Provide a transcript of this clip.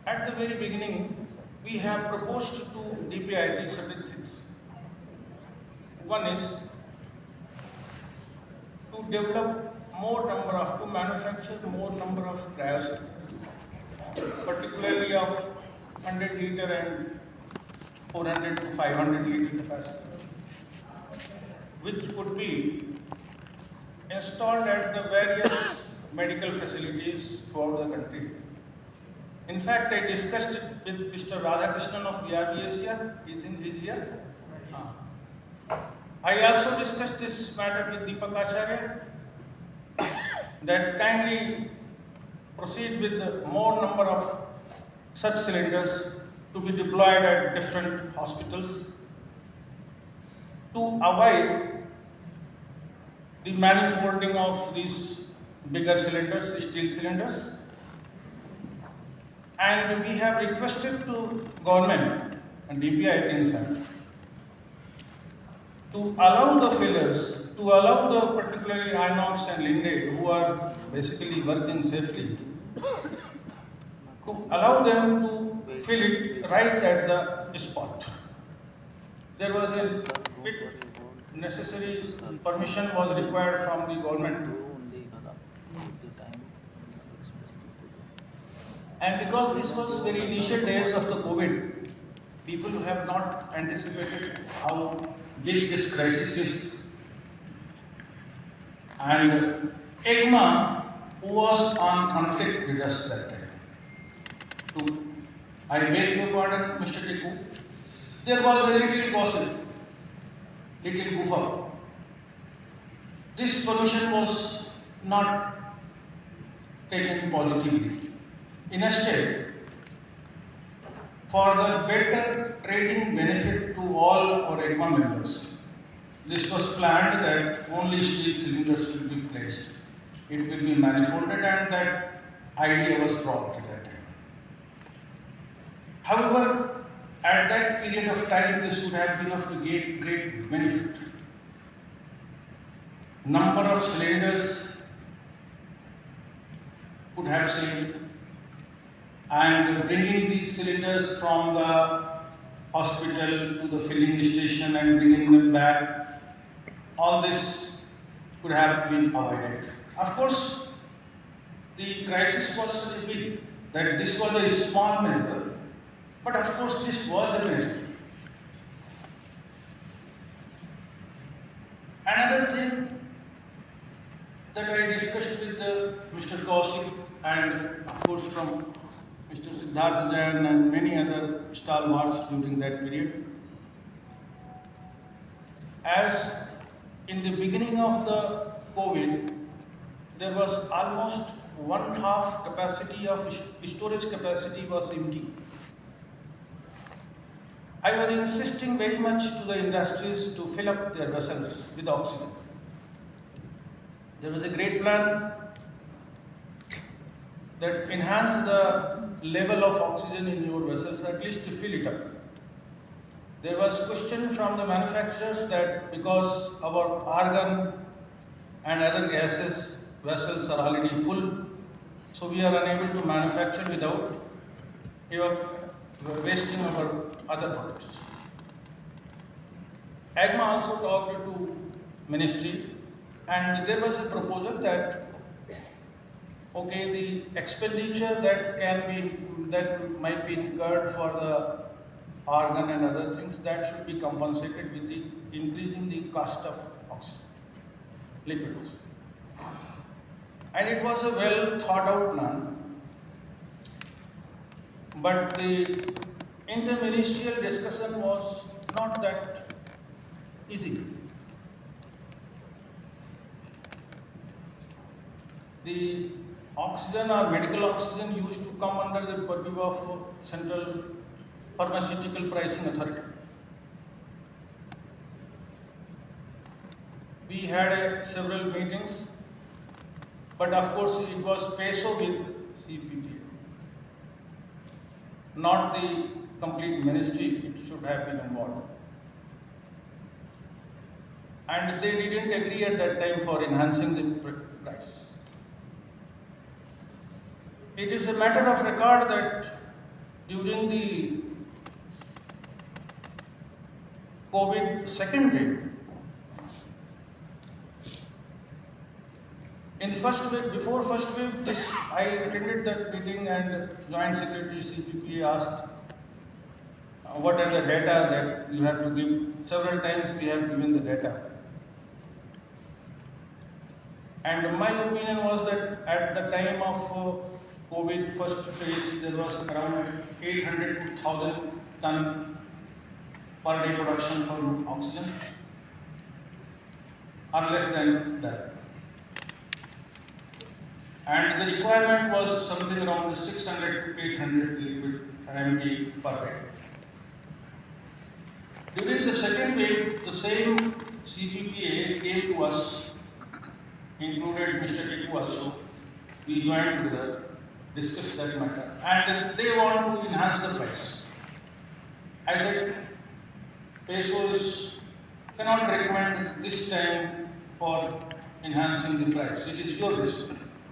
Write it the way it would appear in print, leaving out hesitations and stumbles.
At the very beginning, we have proposed to DPIT certain things. One is to develop to manufacture more number of cryos, particularly of 100 liter and 400 to 500 liter capacity, which could be installed at the various medical facilities throughout the country. In fact, I discussed it with Mr. Radhakrishnan of VRBS here. He's in his here. I also discussed this matter with Deepak Acharya that kindly proceed with the more number of such cylinders to be deployed at different hospitals to avoid the manifolding of these bigger cylinders, steel cylinders. And we have requested to government and DPIT in fact to allow the fillers, to allow the particularly Inox and Linde who are basically working safely, to allow them to fill it right at the spot. There was a bit necessary permission was required from the government. And because this was very initial days of the COVID, people who have not anticipated how big this crisis is. And AIIGMA was on conflict with us that time. I beg your pardon, Mr. Tiku. There was a little gossip, little goof. This permission was not taken positively. Instead, for the better trading benefit to all our AIIGMA members, this was planned that only steel cylinders will be placed. It will be manifolded, and that idea was dropped at that time. However, at that period of time, this would have been of great benefit. Number of cylinders could have saved, and bringing these cylinders from the hospital to the filling station and bringing them back, all this could have been avoided. Of course, the crisis was such a big that this was a small measure, but of course this was a measure. Another thing that I discussed with Mr. Kaushik and of course from Mr. Siddharth Jain and many other stalwarts during that period. As in the beginning of the COVID, there was almost one half capacity of storage capacity was empty. I was insisting very much to the industries to fill up their vessels with oxygen. There was a great plan that enhance the level of oxygen in your vessels, at least to fill it up. There was question from the manufacturers that because our argon and other gases vessels are already full, so we are unable to manufacture without wasting our other products. AIIGMA also talked to ministry, and there was a proposal that okay, the expenditure that might be incurred for the argon and other things, that should be compensated with the increasing the cost of oxygen, liquid oxygen. And it was a well thought out plan, but the interministerial discussion was not that easy. The oxygen or medical oxygen used to come under the purview of Central Pharmaceutical Pricing Authority. We had several meetings, but of course it was PESCO with CPP, not the complete ministry. It should have been involved. And they didn't agree at that time for enhancing the price. It is a matter of record that during the COVID second wave, in the first wave, before first wave, I attended that meeting and Joint Secretary CPPA asked what are the data that you have to give. Several times we have given the data. And my opinion was that at the time of COVID first phase, there was around 800 to 1000 ton per day production for oxygen, or less than that. And the requirement was something around 600 to 800 liquid MT per day. During the second wave, the same CPPA came to us, included Mr. Tiku also. We joined together, discussed that matter, and they want to enhance the price. I said, PESCO cannot recommend this time for enhancing the price. It is your decision.